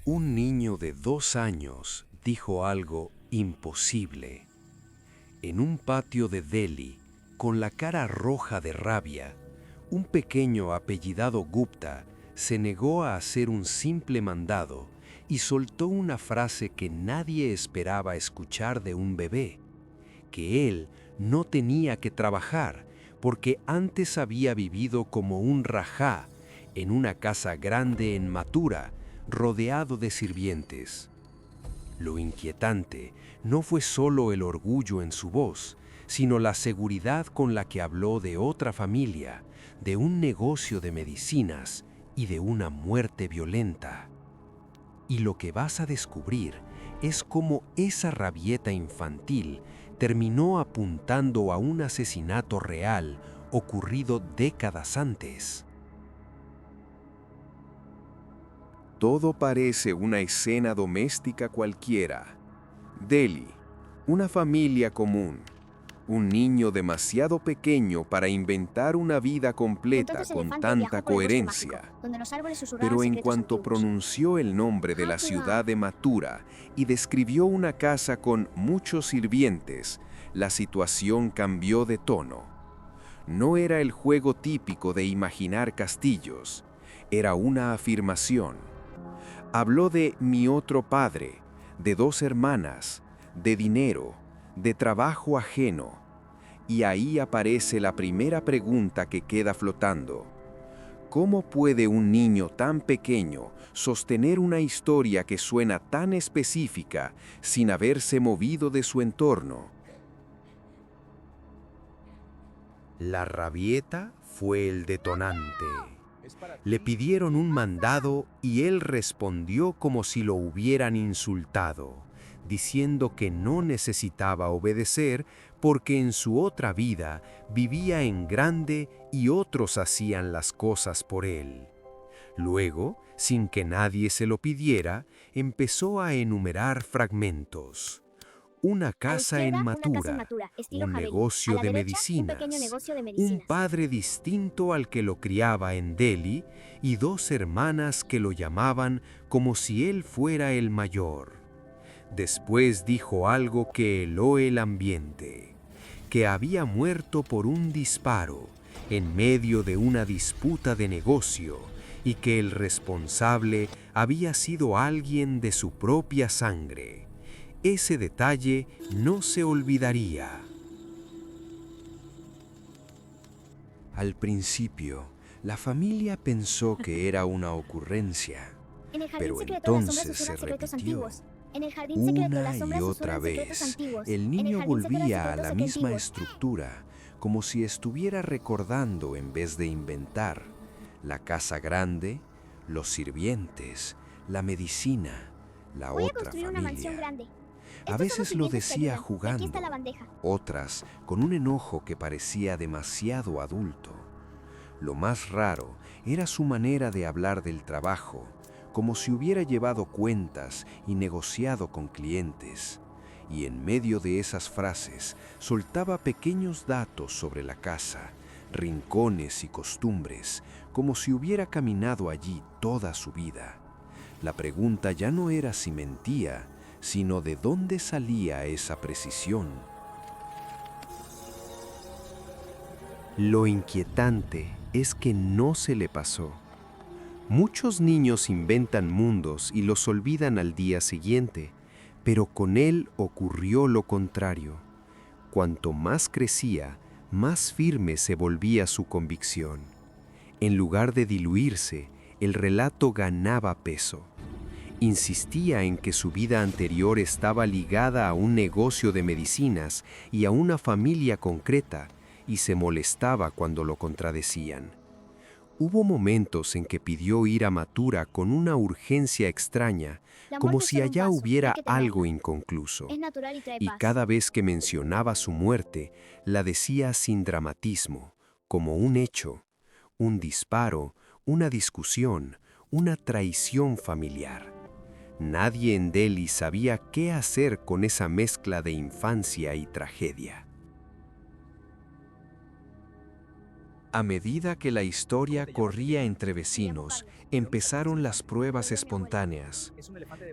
Un niño de 2 años dijo algo imposible. En un patio de Delhi, con la cara roja de rabia, un pequeño apellidado Gupta se negó a hacer un simple mandado y soltó una frase que nadie esperaba escuchar de un bebé, que él no tenía que trabajar porque antes había vivido como un rajá en una casa grande en Mathura, rodeado de sirvientes. Lo inquietante no fue solo el orgullo en su voz, sino la seguridad con la que habló de otra familia, de un negocio de medicinas y de una muerte violenta. Y lo que vas a descubrir es cómo esa rabieta infantil terminó apuntando a un asesinato real ocurrido décadas antes. Todo parece una escena doméstica cualquiera. Delhi, una familia común. Un niño demasiado pequeño para inventar una vida completa Entonces el con elefante tanta viajó por el bosque coherencia. mágico, donde los árboles susurraban Pero en secretos cuanto antiguos. pronunció el nombre de la ciudad de Mathura y describió una casa con muchos sirvientes, la situación cambió de tono. No era el juego típico de imaginar castillos, era una afirmación. Habló de mi otro padre, de 2 hermanas, de dinero, de trabajo ajeno. Y ahí aparece la primera pregunta que queda flotando. ¿Cómo puede un niño tan pequeño sostener una historia que suena tan específica sin haberse movido de su entorno? La rabieta fue el detonante. Le pidieron un mandado y él respondió como si lo hubieran insultado, diciendo que no necesitaba obedecer porque en su otra vida vivía en grande y otros hacían las cosas por él. Luego, sin que nadie se lo pidiera, empezó a enumerar fragmentos. Una casa en Mathura, estilo un Javeri. negocio A la de derecha, un pequeño medicinas, negocio de un medicinas. padre distinto al que lo criaba en Delhi y 2 hermanas que lo llamaban como si él fuera el mayor. Después dijo algo que heló el ambiente, que había muerto por un disparo en medio de una disputa de negocio y que el responsable había sido alguien de su propia sangre. Ese detalle no se olvidaría. Al principio, la familia pensó que era una ocurrencia, En el jardín pero secreto las sombras entonces se susurran secretos repitió. antiguos. En el jardín secreto Una las y sombras otra susurran secretos vez, antiguos. el En el niño jardín secreto volvía a secretos la misma antiguos. estructura, como si estuviera recordando en vez de inventar. La casa grande, los sirvientes, la medicina, la Voy a otra construir una mansión familia. grande. A Estos son los veces lo sirvientes que decía ayudan. Aquí jugando, está la bandeja. otras con un enojo que parecía demasiado adulto. Lo más raro era su manera de hablar del trabajo, como si hubiera llevado cuentas y negociado con clientes. Y en medio de esas frases soltaba pequeños datos sobre la casa, rincones y costumbres, como si hubiera caminado allí toda su vida. La pregunta ya no era si mentía, sino de dónde salía esa precisión. Lo inquietante es que no se le pasó. Muchos niños inventan mundos y los olvidan al día siguiente, pero con él ocurrió lo contrario. Cuanto más crecía, más firme se volvía su convicción. En lugar de diluirse, el relato ganaba peso. Insistía en que su vida anterior estaba ligada a un negocio de medicinas y a una familia concreta, y se molestaba cuando lo contradecían. Hubo momentos en que pidió ir a Mathura con una urgencia extraña, La como muerte es si solo un allá paso. hubiera Hay que temerla. algo inconcluso. Es natural y trae Y paz. cada vez que mencionaba su muerte, la decía sin dramatismo, como un hecho, un disparo, una discusión, una traición familiar. Nadie en Delhi sabía qué hacer con esa mezcla de infancia y tragedia. A medida que la historia corría entre vecinos, empezaron las pruebas espontáneas.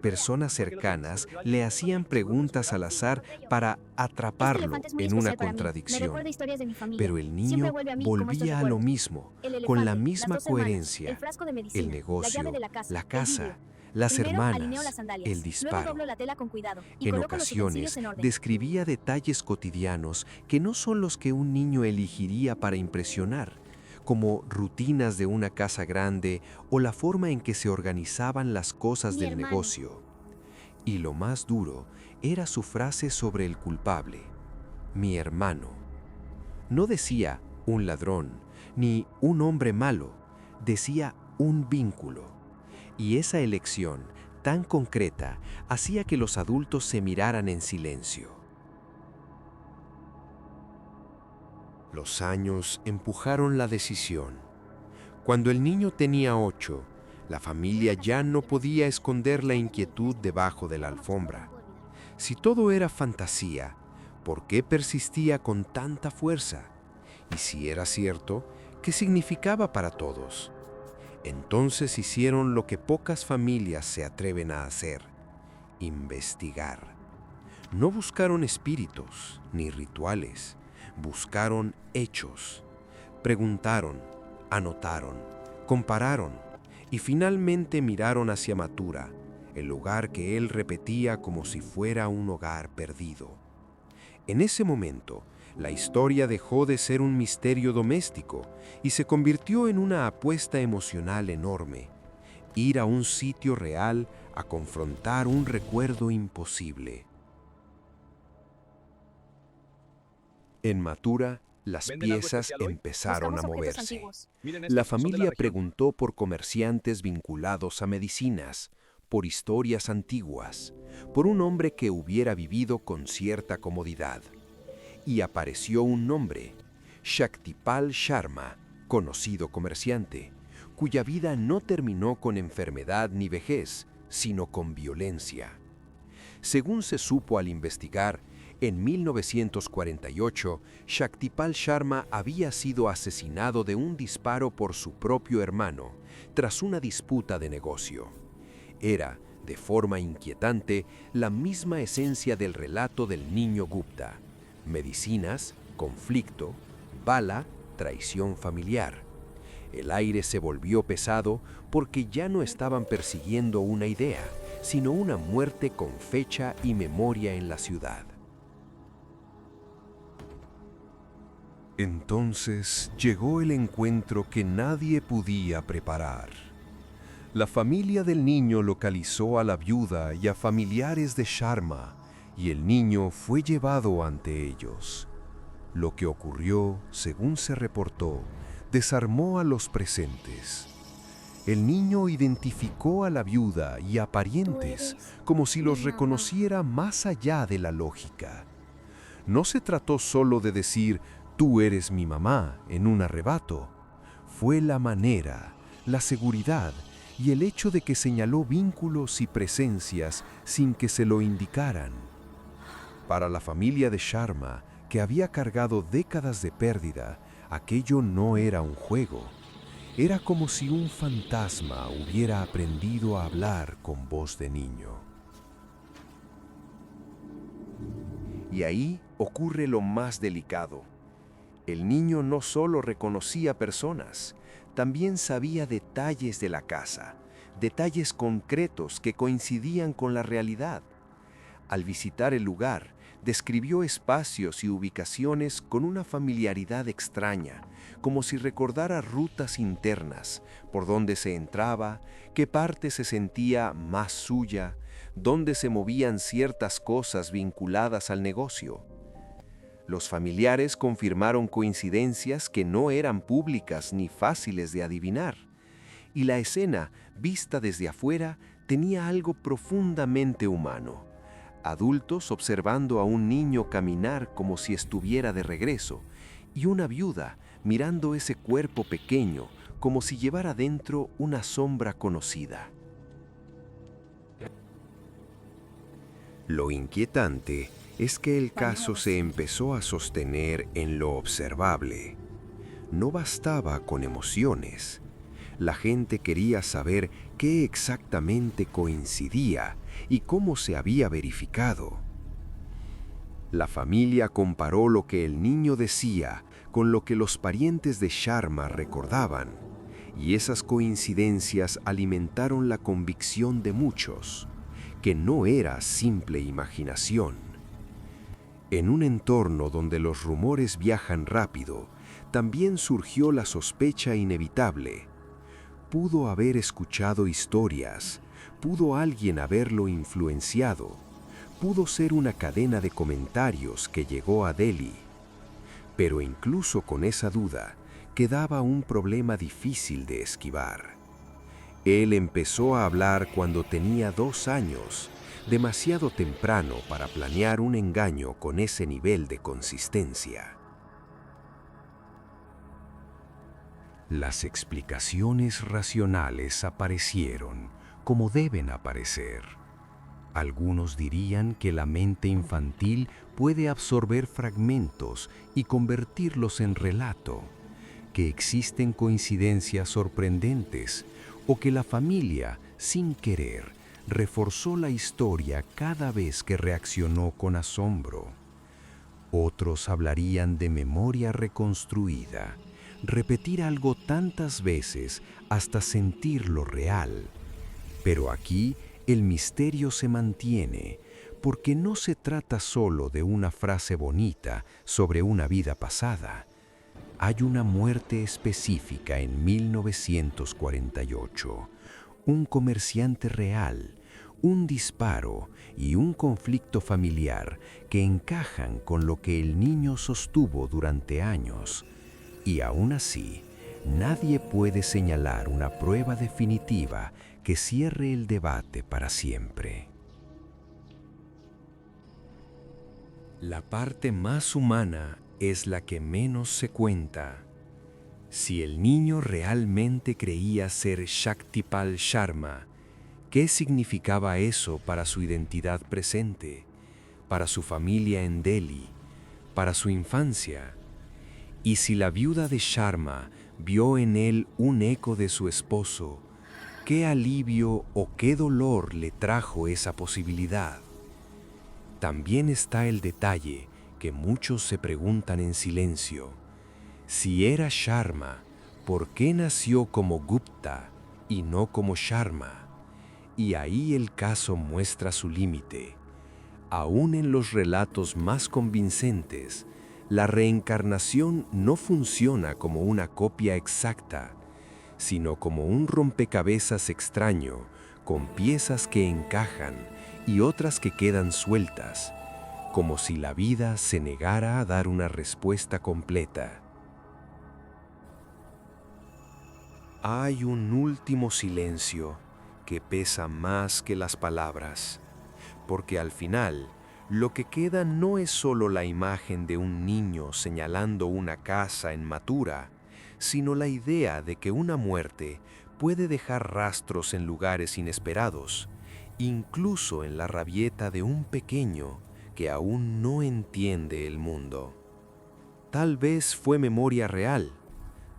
Personas cercanas le hacían preguntas al azar para Este atraparlo elefante es muy en una especial para mí. Me contradicción. recuerda historias de mi familia. Pero el Siempre niño vuelve a mí como estos volvía a lo recuerdos. mismo, El con la elefante, misma las dos hermanas, coherencia. el frasco de El medicina, la negocio, llave de la casa, la el casa, vidrio. las Primero alineo las hermanas, sandalias, el luego disparo. doblo la tela con cuidado y En coloco los utensilios ocasiones, en orden. describía detalles cotidianos que no son los que un niño elegiría para impresionar, como rutinas de una casa grande o la forma en que se organizaban las cosas Mi del hermano. negocio. Y lo más duro era su frase sobre el culpable, mi hermano. No decía un ladrón, ni un hombre malo, decía un vínculo. Y esa elección tan concreta hacía que los adultos se miraran en silencio. Los años empujaron la decisión. Cuando el niño tenía 8, la familia ya no podía esconder la inquietud debajo de la alfombra. Si todo era fantasía, ¿por qué persistía con tanta fuerza? Y si era cierto, ¿qué significaba para todos? Entonces hicieron lo que pocas familias se atreven a hacer: investigar. No buscaron espíritus ni rituales, buscaron hechos. Preguntaron, anotaron, compararon y finalmente miraron hacia Mathura, el lugar que él repetía como si fuera un hogar perdido. En ese momento, la historia dejó de ser un misterio doméstico y se convirtió en una apuesta emocional enorme: ir a un sitio real a confrontar un recuerdo imposible. En Mathura, las ¿Venden algo piezas especial hoy? empezaron a Buscamos objetos moverse. antiguos. Miren La estos, son de la familia región. preguntó por comerciantes vinculados a medicinas, por historias antiguas, por un hombre que hubiera vivido con cierta comodidad. Y apareció un nombre: Shaktipal Sharma, conocido comerciante, cuya vida no terminó con enfermedad ni vejez, sino con violencia. Según se supo al investigar, en 1948, Shaktipal Sharma había sido asesinado de un disparo por su propio hermano, tras una disputa de negocio. Era, de forma inquietante, la misma esencia del relato del niño Gupta: medicinas, conflicto, bala, traición familiar. El aire se volvió pesado porque ya no estaban persiguiendo una idea, sino una muerte con fecha y memoria en la ciudad. Entonces llegó el encuentro que nadie podía preparar. La familia del niño localizó a la viuda y a familiares de Sharma, y el niño fue llevado ante ellos. Lo que ocurrió, según se reportó, desarmó a los presentes. El niño identificó a la viuda y a parientes como si los reconociera más allá de la lógica. No se trató solo de decir «tú eres mi mamá» en un arrebato. Fue la manera, la seguridad y el hecho de que señaló vínculos y presencias sin que se lo indicaran. Para la familia de Sharma, que había cargado décadas de pérdida, aquello no era un juego. Era como si un fantasma hubiera aprendido a hablar con voz de niño. Y ahí ocurre lo más delicado. El niño no solo reconocía personas, también sabía detalles de la casa, detalles concretos que coincidían con la realidad. Al visitar el lugar, describió espacios y ubicaciones con una familiaridad extraña, como si recordara rutas internas, por dónde se entraba, qué parte se sentía más suya, dónde se movían ciertas cosas vinculadas al negocio. Los familiares confirmaron coincidencias que no eran públicas ni fáciles de adivinar, y la escena, vista desde afuera, tenía algo profundamente humano. Adultos observando a un niño caminar como si estuviera de regreso, y una viuda mirando ese cuerpo pequeño como si llevara dentro una sombra conocida. Lo inquietante es que el caso se empezó a sostener en lo observable. no bastaba con emociones. La gente quería saber qué exactamente coincidía y cómo se había verificado. La familia comparó lo que el niño decía con lo que los parientes de Sharma recordaban, y esas coincidencias alimentaron la convicción de muchos, que no era simple imaginación. En un entorno donde los rumores viajan rápido, también surgió la sospecha inevitable. Pudo haber escuchado historias, pudo alguien haberlo influenciado, pudo ser una cadena de comentarios que llegó a Delhi. Pero incluso con esa duda, quedaba un problema difícil de esquivar. Él empezó a hablar cuando tenía 2 años, demasiado temprano para planear un engaño con ese nivel de consistencia. Las explicaciones racionales aparecieron como deben aparecer. Algunos dirían que la mente infantil puede absorber fragmentos y convertirlos en relato, que existen coincidencias sorprendentes o que la familia, sin querer, reforzó la historia cada vez que reaccionó con asombro. Otros hablarían de memoria reconstruida, repetir algo tantas veces hasta sentirlo real. Pero aquí el misterio se mantiene, porque no se trata solo de una frase bonita sobre una vida pasada. Hay una muerte específica en 1948, un comerciante real, un disparo y un conflicto familiar que encajan con lo que el niño sostuvo durante años. Y aún así, nadie puede señalar una prueba definitiva que cierre el debate para siempre. La parte más humana es la que menos se cuenta. Si el niño realmente creía ser Shaktipal Sharma, ¿qué significaba eso para su identidad presente, para su familia en Delhi, para su infancia? Y si la viuda de Sharma vio en él un eco de su esposo, ¿qué alivio o qué dolor le trajo esa posibilidad? También está el detalle que muchos se preguntan en silencio. Si era Sharma, ¿por qué nació como Gupta y no como Sharma? Y ahí el caso muestra su límite. Aún en los relatos más convincentes, la reencarnación no funciona como una copia exacta, sino como un rompecabezas extraño, con piezas que encajan y otras que quedan sueltas, como si la vida se negara a dar una respuesta completa. Hay un último silencio que pesa más que las palabras, porque al final, lo que queda no es solo la imagen de un niño señalando una casa en Mathura, sino la idea de que una muerte puede dejar rastros en lugares inesperados, incluso en la rabieta de un pequeño que aún no entiende el mundo. Tal vez fue memoria real,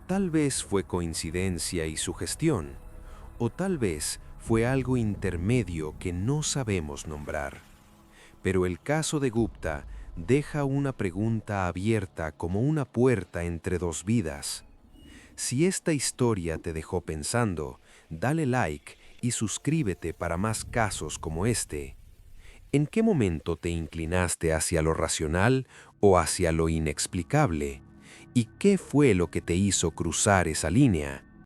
tal vez fue coincidencia y sugestión, o tal vez fue algo intermedio que no sabemos nombrar. Pero el caso de Gupta deja una pregunta abierta como una puerta entre 2 vidas. Si esta historia te dejó pensando, dale like y suscríbete para más casos como este. ¿En qué momento te inclinaste hacia lo racional o hacia lo inexplicable? ¿Y qué fue lo que te hizo cruzar esa línea?